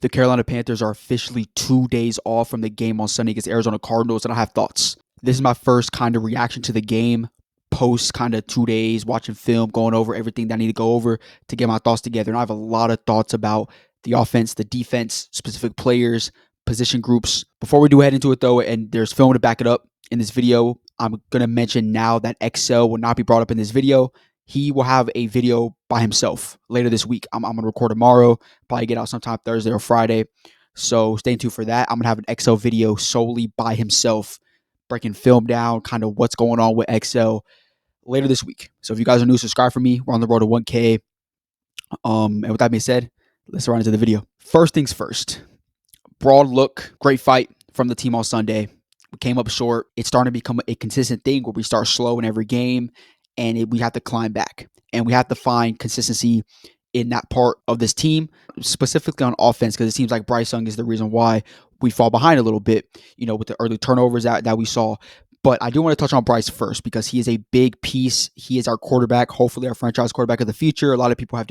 The Carolina Panthers are officially 2 days off from the game on Sunday against Arizona Cardinals, and I have thoughts. This is my first kind of reaction to the game, post kind of 2 days, watching film, going over everything that I need to go over to get my thoughts together. And I have a lot of thoughts about the offense, the defense, specific players, position groups. Before we do head into it, though, and there's film to back it up in this video, I'm going to mention now that Excel will not be brought up in this video. He will have a video by himself later this week. I'm going to record tomorrow, probably get out sometime Thursday or Friday. So stay tuned for that. I'm going to have an Excel video solely by himself, breaking film down, kind of what's going on with Excel later this week. So if you guys are new, subscribe for me. We're on the road to 1K. And with that being said, let's run into the video. First things first. Broad look, great fight from the team on Sunday. We came up short. It's starting to become a consistent thing where we start slow in every game, and we have to climb back. And we have to find consistency in that part of this team, specifically on offense, because it seems like Bryce Young is the reason why we fall behind a little bit, with the early turnovers that we saw. But I do want to touch on Bryce first because he is a big piece. He is our quarterback, hopefully our franchise quarterback of the future. A lot of people have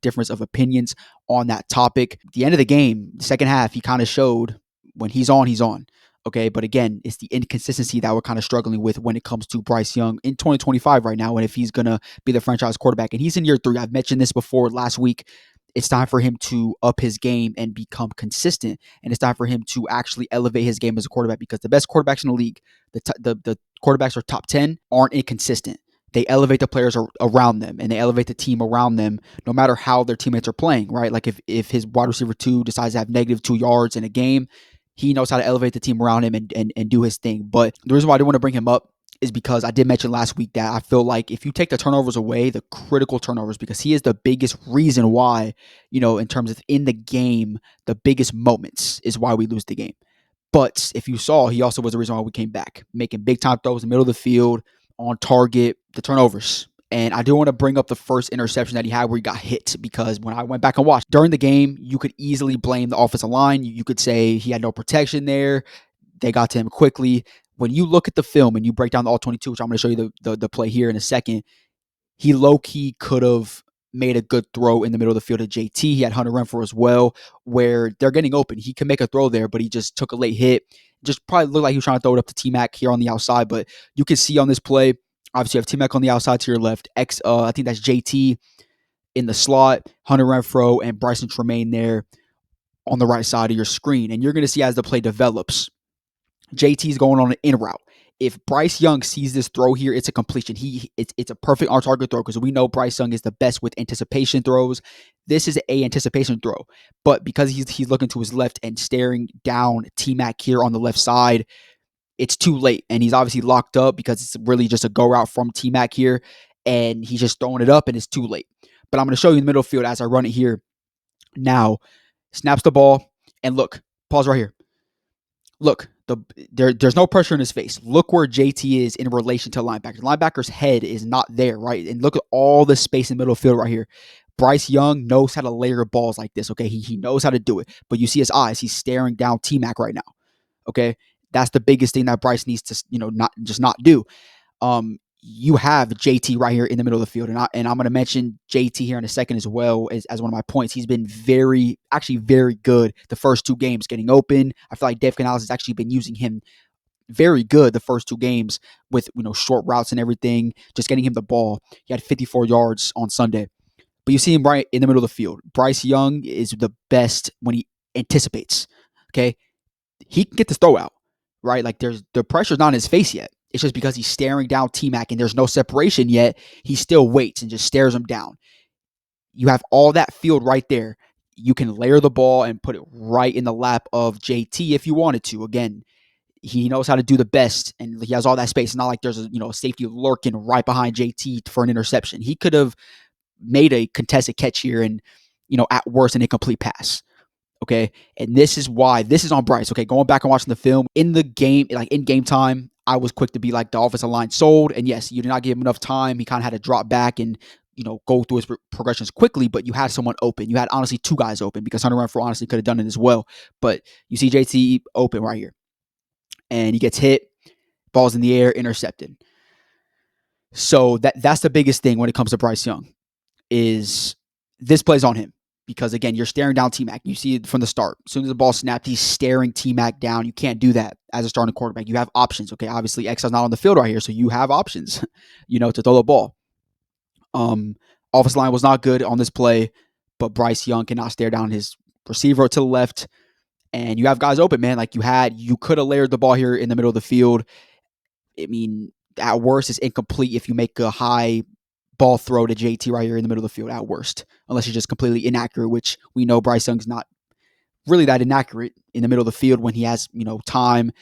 difference of opinions on that topic. At the end of the game, the second half, he kind of showed when he's on, he's on. Okay, but again, it's the inconsistency that we're kind of struggling with when it comes to Bryce Young in 2025 right now, and if he's going to be the franchise quarterback. And he's in year 3. I've mentioned this before last week. It's time for him to up his game and become consistent, and it's time for him to actually elevate his game as a quarterback, because the best quarterbacks in the league, the quarterbacks are top 10, aren't inconsistent. They elevate the players around them, and they elevate the team around them no matter how their teammates are playing, right? Like if his wide receiver 2 decides to have negative 2 yards in a game, he knows how to elevate the team around him and do his thing. But the reason why I didn't want to bring him up is because I did mention last week that I feel like if you take the turnovers away, the critical turnovers, because he is the biggest reason why, in terms of in the game, the biggest moments is why we lose the game. But if you saw, he also was the reason why we came back, making big time throws in the middle of the field, on target, the turnovers. And I do want to bring up the first interception that he had where he got hit, because when I went back and watched during the game, you could easily blame the offensive line. You could say he had no protection there. They got to him quickly. When you look at the film and you break down the all 22, which I'm going to show you the play here in a second, he low-key could have made a good throw in the middle of the field to JT. He had Hunter Renfrow as well, where they're getting open. He can make a throw there, but he just took a late hit. Just probably looked like he was trying to throw it up to T-Mac here on the outside, but you can see on this play, obviously you have T-Mac on the outside to your left. I think that's JT in the slot, Hunter Renfrow and Bryson Tremaine there on the right side of your screen. And you're going to see as the play develops, JT's going on an in route. If Bryce Young sees this throw here, it's a completion. It's a perfect on target throw, because we know Bryce Young is the best with anticipation throws. This is a anticipation throw, but because he's looking to his left and staring down T-Mac here on the left side, it's too late, and he's obviously locked up because it's really just a go route from T-Mac here, and he's just throwing it up, and it's too late. But I'm going to show you in the middle field as I run it here. Now, snaps the ball, and look, pause right here. Look, there's no pressure in his face. Look where JT is in relation to linebacker. The linebacker's head is not there, right? And look at all the space in the middle of the field right here. Bryce Young knows how to layer balls like this, okay? He knows how to do it. But you see his eyes. He's staring down T-Mac right now, okay? That's the biggest thing that Bryce needs to, not do. You have JT right here in the middle of the field, and I'm going to mention JT here in a second as well as one of my points. He's been very good the first 2 games getting open. I feel like Dave Canales has actually been using him very good the first 2 games with short routes and everything, just getting him the ball. He had 54 yards on Sunday, but you see him right in the middle of the field. Bryce Young is the best when he anticipates. Okay, he can get this throw out, right? Like the pressure's not in his face yet. It's just because he's staring down T-Mac and there's no separation yet. He still waits and just stares him down. You have all that field right there. You can layer the ball and put it right in the lap of JT if you wanted to. Again, he knows how to do the best, and he has all that space. It's not like there's a safety lurking right behind JT for an interception. He could have made a contested catch here and, at worst, an incomplete pass. Okay, and this is why this is on Bryce. Okay, going back and watching the film in the game, like in game time, I was quick to be like, the offensive line sold. And yes, you did not give him enough time. He kind of had to drop back and go through his progressions quickly. But you had someone open. You had honestly 2 guys open, because Hunter Renfrow honestly could have done it as well. But you see JT open right here, and he gets hit. Ball's in the air, intercepted. So that's the biggest thing when it comes to Bryce Young, is this plays on him. because, again, you're staring down T-Mac. You see it from the start. As soon as the ball snapped, he's staring T-Mac down. You can't do that as a starting quarterback. You have options, okay? Obviously, X is not on the field right here, so you have options, to throw the ball. Offensive line was not good on this play, but Bryce Young cannot stare down his receiver to the left, and you have guys open, man. Like you could have layered the ball here in the middle of the field. I mean, at worst, it's incomplete if you make a high ball throw to JT right here in the middle of the field, at worst, unless you're just completely inaccurate, which we know Bryce Young's not really that inaccurate in the middle of the field when he has, time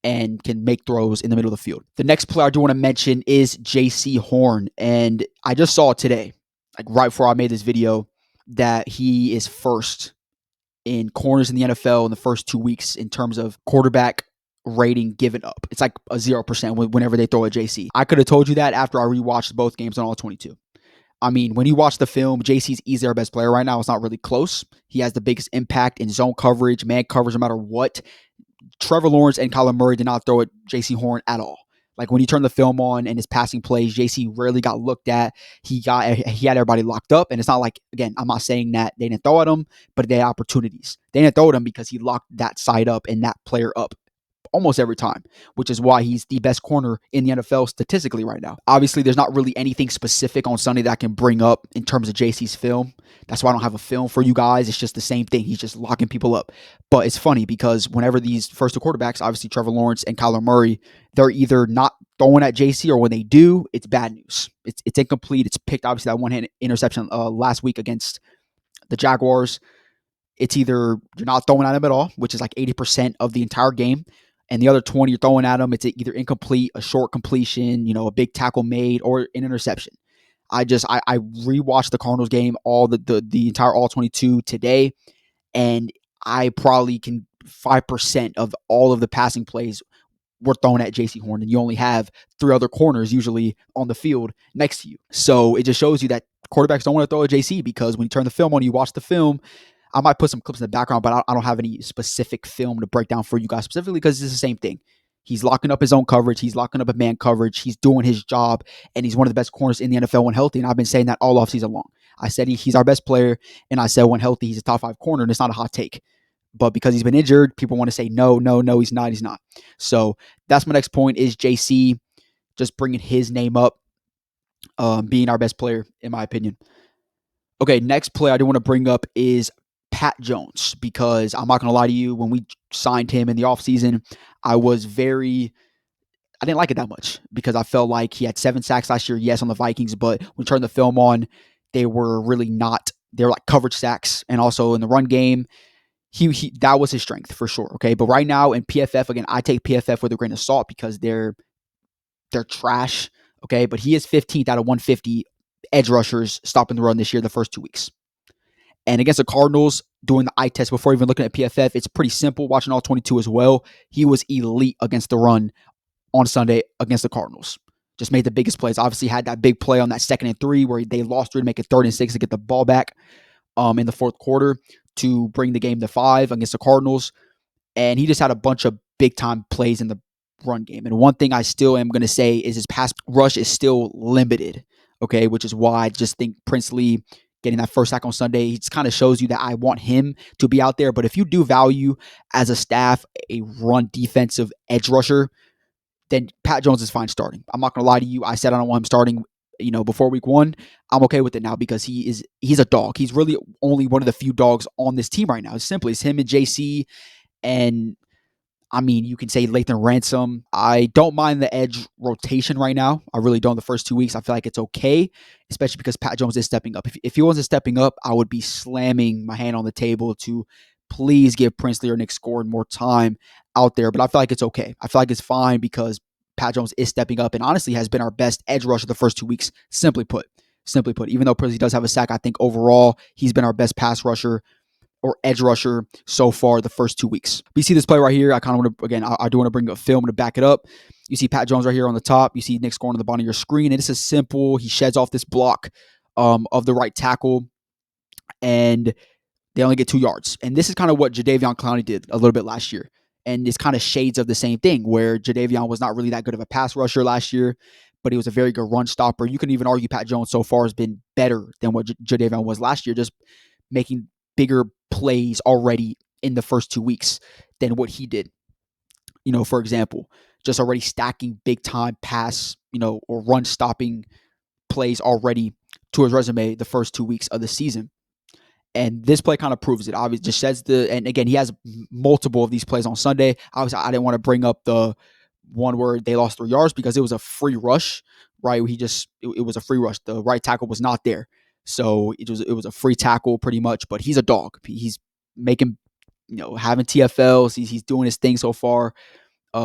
and can make throws in the middle of the field. The next player I do want to mention is J.C. Horn, and I just saw it today, like right before I made this video, that he is first in corners in the NFL in the first 2 weeks in terms of quarterback rating given up. It's like a 0% whenever they throw a JC. I could have told you that after I rewatched both games on all 22. I mean, when you watch the film, JC's easily our best player right now. It's not really close. He has the biggest impact in zone coverage, man coverage, no matter what. Trevor Lawrence and Kyler Murray did not throw at JC Horn at all. Like when you turn the film on and his passing plays, JC rarely got looked at. He had everybody locked up, and it's not like, again, I'm not saying that they didn't throw at him, but they had opportunities. They didn't throw at him because he locked that side up and that player up almost every time, which is why he's the best corner in the NFL statistically right now. Obviously, there's not really anything specific on Sunday that I can bring up in terms of JC's film. That's why I don't have a film for you guys. It's just the same thing. He's just locking people up. But it's funny because whenever these first two quarterbacks, obviously Trevor Lawrence and Kyler Murray, they're either not throwing at JC, or when they do, it's bad news. It's incomplete. It's picked, obviously, that one-hand interception last week against the Jaguars. It's either you're not throwing at him at all, which is like 80% of the entire game, and the other 20 you're throwing at him, it's either incomplete, a short completion, a big tackle made, or an interception. I rewatched the Cardinals game, all the entire all 22 today, and I probably can 5% of all of the passing plays were thrown at JC Horn, and you only have three other corners usually on the field next to you. So it just shows you that quarterbacks don't want to throw at JC, because when you turn the film on, you watch the film. I might put some clips in the background, but I don't have any specific film to break down for you guys specifically, because it's the same thing. He's locking up his own coverage. He's locking up a man coverage. He's doing his job, and he's one of the best corners in the NFL when healthy, and I've been saying that all offseason long. I said he's our best player, and I said when healthy, he's a top 5 corner, and it's not a hot take. But because he's been injured, people want to say, no, he's not. So that's my next point, is JC just bringing his name up, being our best player, in my opinion. Okay, next player I do want to bring up is Pat Jones, because I'm not going to lie to you, when we signed him in the offseason, I didn't like it that much, because I felt like he had 7 sacks last year, yes, on the Vikings, but when we turned the film on, they were really not. They were like coverage sacks, and also in the run game, he that was his strength for sure, okay? But right now in PFF, again, I take PFF with a grain of salt because they're trash, okay? But he is 15th out of 150 edge rushers stopping the run this year, the first 2 weeks. And against the Cardinals, doing the eye test before even looking at PFF, it's pretty simple, watching all 22 as well. He was elite against the run on Sunday against the Cardinals. Just made the biggest plays. Obviously had that big play on that 2nd and 3 where they lost 3 to make it 3rd and 6 to get the ball back in the 4th quarter to bring the game to 5 against the Cardinals. And he just had a bunch of big-time plays in the run game. And one thing I still am going to say is his pass rush is still limited, okay, which is why I just think Princely getting that first sack on Sunday, it just kind of shows you that I want him to be out there. But if you do value as a staff a run defensive edge rusher, then Pat Jones is fine starting. I'm not going to lie to you. I said I don't want him starting, before week 1. I'm okay with it now because he's a dog. He's really only one of the few dogs on this team right now. It's simply it's him and JC, and I mean, you can say Lathan Ransom. I don't mind the edge rotation right now. I really don't. The first 2 weeks, I feel like it's okay, especially because Pat Jones is stepping up. If he wasn't stepping up, I would be slamming my hand on the table to please give Princely or Nick Scoren more time out there. But I feel like it's okay. I feel like it's fine because Pat Jones is stepping up and honestly has been our best edge rusher the first 2 weeks, simply put. Even though Princely does have a sack, I think overall he's been our best pass rusher or edge rusher so far the first 2 weeks. But you see this play right here. I kind of want to, again, I do want to bring a film to back it up. You see Pat Jones right here on the top. You see Nick Scoren on the bottom of your screen. And this is simple. He sheds off this block of the right tackle, and they only get 2 yards. And this is kind of what Jadeveon Clowney did a little bit last year. And it's kind of shades of the same thing, where Jadeveon was not really that good of a pass rusher last year, but he was a very good run stopper. You can even argue Pat Jones so far has been better than what Jadeveon was last year, just making bigger plays already in the first 2 weeks than what he did. For example, just already stacking big time pass, or run stopping plays already to his resume the first 2 weeks of the season. And this play kind of proves it. Obviously, just says and again, he has multiple of these plays on Sunday. Obviously, I didn't want to bring up the one where they lost 3 yards because it was a free rush, right? It was a free rush. The right tackle was not there. So it was a free tackle pretty much, but he's a dog. He's making, having TFLs. He's doing his thing so far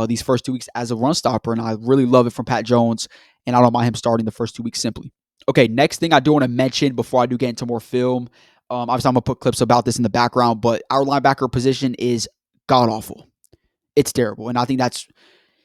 these first 2 weeks as a run stopper, and I really love it from Pat Jones, and I don't mind him starting the first 2 weeks simply. Okay, next thing I do want to mention before I do get into more film, obviously I'm going to put clips about this in the background, but our linebacker position is god-awful. It's terrible, and I think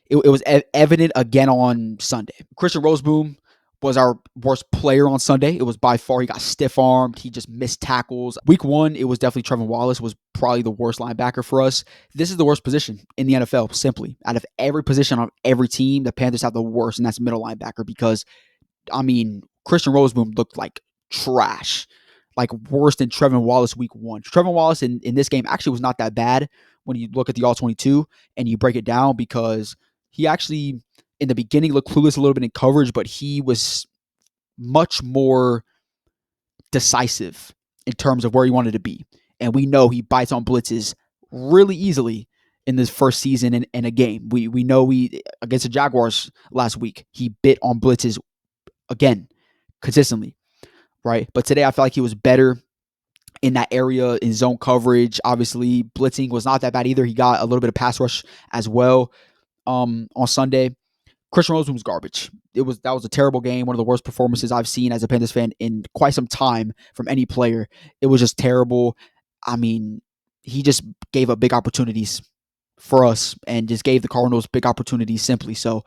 it was evident again on Sunday. Christian Roseboom was our worst player on Sunday. It was by far, he got stiff-armed. He just missed tackles. Week 1, it was definitely Trevor Wallace was probably the worst linebacker for us. This is the worst position in the NFL, simply. Out of every position on every team, the Panthers have the worst, and that's middle linebacker because, Christian Roseboom looked like trash. Like worse than Trevor Wallace week 1. Trevor Wallace in this game actually was not that bad when you look at the All-22 and you break it down because he actually, in the beginning, looked clueless a little bit in coverage, but he was much more decisive in terms of where he wanted to be. And we know he bites on blitzes really easily in this first season in a game. We know against the Jaguars last week, he bit on blitzes again, consistently, right? But today I felt like he was better in that area in zone coverage. Obviously, blitzing was not that bad either. He got a little bit of pass rush as well on Sunday. Christian Rose was garbage. That was a terrible game, one of the worst performances I've seen as a Panthers fan in quite some time from any player. It was just terrible. He just gave up big opportunities for us and just gave the Cardinals big opportunities simply. So,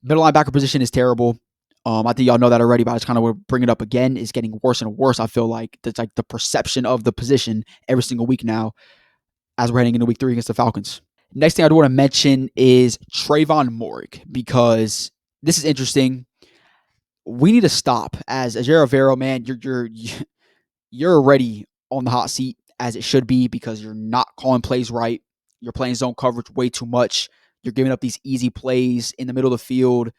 middle linebacker position is terrible. I think y'all know that already, but I just kind of want to bring it up again. It's getting worse and worse. I feel like that's like the perception of the position every single week now as we're heading into week 3 against the Falcons. Next thing I do want to mention is Trayvon Moehrig, because this is interesting. We need to stop as Jair Rivera, man. You're already on the hot seat as it should be because you're not calling plays right. You're playing zone coverage way too much. You're giving up these easy plays in the middle of the field.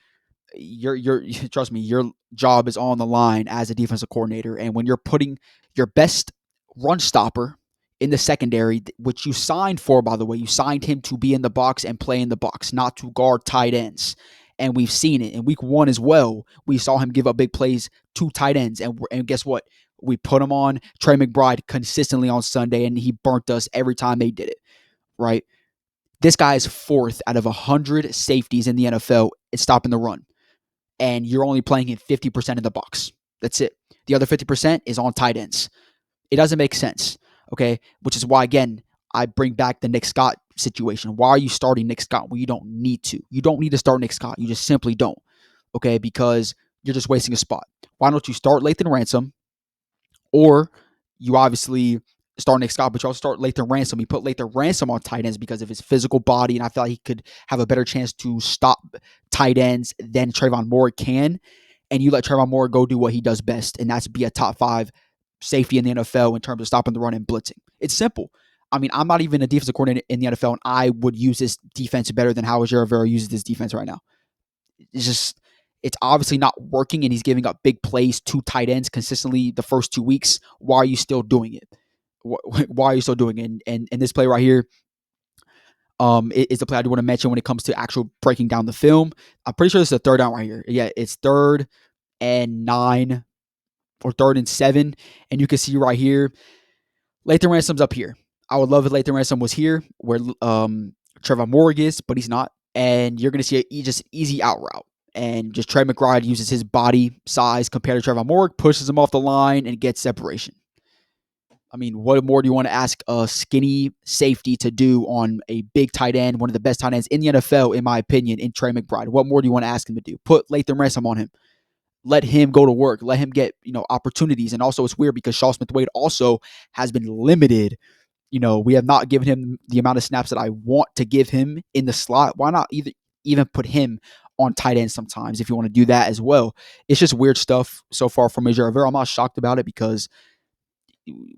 Trust me, your job is on the line as a defensive coordinator. And when you're putting your best run stopper in the secondary, which you signed for, by the way, you signed him to be in the box and play in the box, not to guard tight ends. And we've seen it in week 1 as well. We saw him give up big plays to tight ends. And guess what? We put him on Trey McBride consistently on Sunday, and he burnt us every time they did it, right? This guy is 4th out of 100 safeties in the NFL at stopping the run. And you're only playing him 50% in the box. That's it. The other 50% is on tight ends. It doesn't make sense, okay? Which is why, again, I bring back the Nick Scott situation. Why are you starting Nick Scott when you don't need to? You don't need to start Nick Scott. You just simply don't, okay? Because you're just wasting a spot. Why don't you start Lathan Ransom, or you obviously start Nick Scott, but you also start Lathan Ransom. You put Lathan Ransom on tight ends because of his physical body, and I feel like he could have a better chance to stop tight ends than Trayvon Moehrig can. And you let Trayvon Moehrig go do what he does best, and that's be a top 5 safety in the NFL in terms of stopping the run and blitzing. It's simple. I'm not even a defensive coordinator in the NFL, and I would use this defense better than how Jair Rivera uses this defense right now. It's obviously not working, and he's giving up big plays to tight ends consistently the first 2 weeks. Why are you still doing it? Why are you still doing it? And this play right here is the play I do want to mention when it comes to actual breaking down the film. I'm pretty sure this is a 3rd down right here. Yeah, it's 3rd and 9 or 3rd and 7. And you can see right here, Lathan Ransom's up here. I would love if Lathan Ransom was here where Trevor Moehrig is, but he's not. And you're going to see just easy out route. And just Trey McBride uses his body size compared to Trevor Moehrig, pushes him off the line, and gets separation. What more do you want to ask a skinny safety to do on a big tight end, one of the best tight ends in the NFL, in my opinion, in Trey McBride? What more do you want to ask him to do? Put Lathan Ransom on him. Let him go to work. Let him get, opportunities. And also it's weird because Shaw Smith-Wade also has been limited. We have not given him the amount of snaps that I want to give him in the slot. Why not even put him on tight end sometimes if you want to do that as well? It's just weird stuff so far from Jair Rivera. I'm not shocked about it because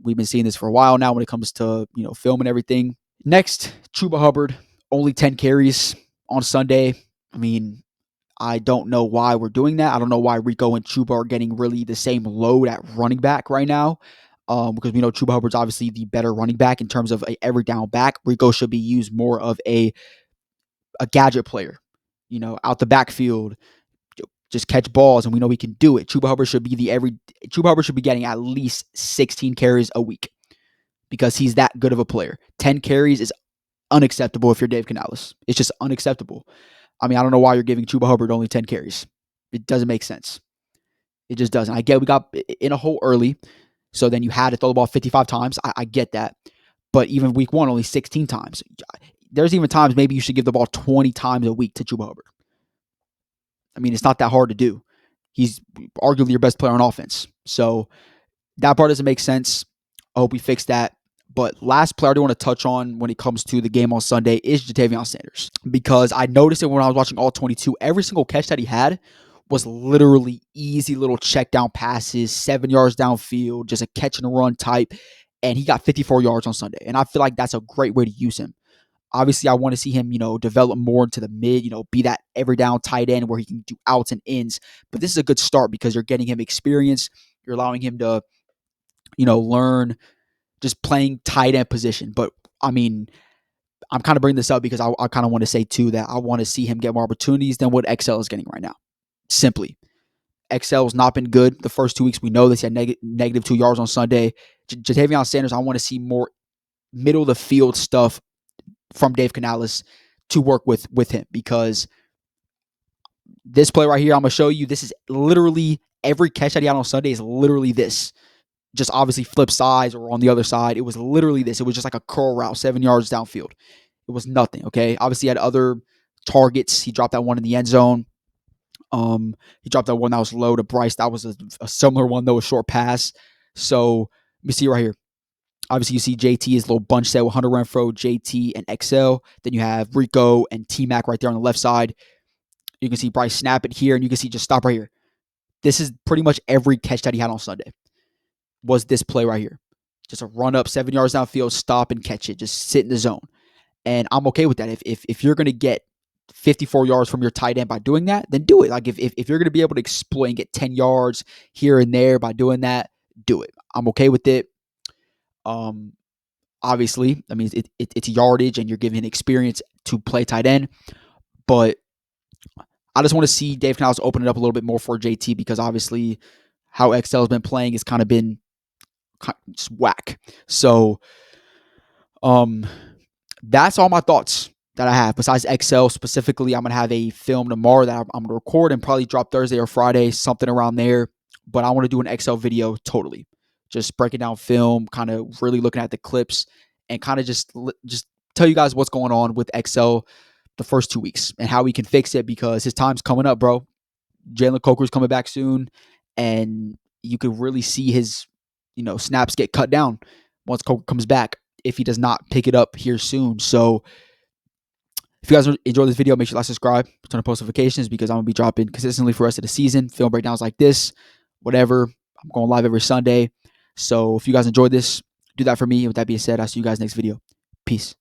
We've been seeing this for a while now when it comes to, film and everything. Next, Chuba Hubbard, only 10 carries on Sunday. I mean, I don't know why we're doing that. I don't know why Rico and Chuba are getting really the same load at running back right now. Because we know Chuba Hubbard's obviously the better running back in terms of a every down back. Rico should be used more of a gadget player, out the backfield, just catch balls, and we know he can do it. Chuba Hubbard should be getting at least 16 carries a week because he's that good of a player. 10 carries is unacceptable if you're Dave Canales. It's just unacceptable. I mean, I don't know why you're giving Chuba Hubbard only 10 carries. It doesn't make sense. It just doesn't. I get we got in a hole early, so then you had to throw the ball 55 times. I get that. But even week one, only 16 times. There's even times maybe you should give the ball 20 times a week to Chuba Hubbard. I mean, it's not that hard to do. He's arguably your best player on offense. So that part doesn't make sense. I hope we fix that. But last player I do want to touch on when it comes to the game on Sunday is Javon Sanders. Because I noticed it when I was watching all 22. Every single catch that he had was literally easy little check down passes, 7 yards downfield, just a catch and a run type. And he got 54 yards on Sunday. And I feel like that's a great way to use him. Obviously, I want to see him, develop more into the mid, be that every down tight end where he can do outs and ins. But this is a good start because you're getting him experience. You're allowing him to, learn just playing tight end position. But, I mean, I'm kind of bringing this up because I kind of want to say, too, that I want to see him get more opportunities than what XL is getting right now. Simply. XL has not been good the first 2 weeks. We know this. He had negative 2 yards on Sunday. Javon Sanders, I want to see more middle of the field stuff from Dave Canales to work with him, because this play right here, I'm going to show you, this is literally every catch that he had on Sunday is literally this. Just obviously flip sides or on the other side. It was literally this. It was just like a curl route, 7 yards downfield. It was nothing, okay? Obviously, he had other targets. He dropped that one in the end zone. He dropped that one that was low to Bryce. That was a similar one, though, a short pass. So, let me see right here. Obviously, you see JT's little bunch set with Hunter Renfrow, JT, and XL. Then you have Rico and T-Mac right there on the left side. You can see Bryce snap it here, and you can see just stop right here. This is pretty much every catch that he had on Sunday was this play right here. Just a run up 7 yards downfield, stop and catch it. Just sit in the zone. And I'm okay with that. If you're going to get 54 yards from your tight end by doing that, then do it. Like if you're going to be able to exploit and get 10 yards here and there by doing that, do it. I'm okay with it. Obviously, I mean, it's yardage and you're giving experience to play tight end, but I just want to see Dave Canales open it up a little bit more for JT, because obviously how XL has been playing has kind of been just whack. So, that's all my thoughts that I have. Besides XL specifically, I'm going to have a film tomorrow that I'm going to record and probably drop Thursday or Friday, something around there. But I want to do an XL video totally. Just breaking down film, kind of really looking at the clips, and kind of just tell you guys what's going on with XL the first 2 weeks and how we can fix it, because his time's coming up, bro. Jalen Coker's coming back soon, and you could really see his, snaps get cut down once Coker comes back if he does not pick it up here soon. So if you guys enjoyed this video, make sure to like, subscribe, turn on post notifications, because I'm going to be dropping consistently for the rest of the season. Film breakdowns like this, whatever. I'm going live every Sunday. So if you guys enjoyed this, do that for me. With that being said, I'll see you guys next video. Peace.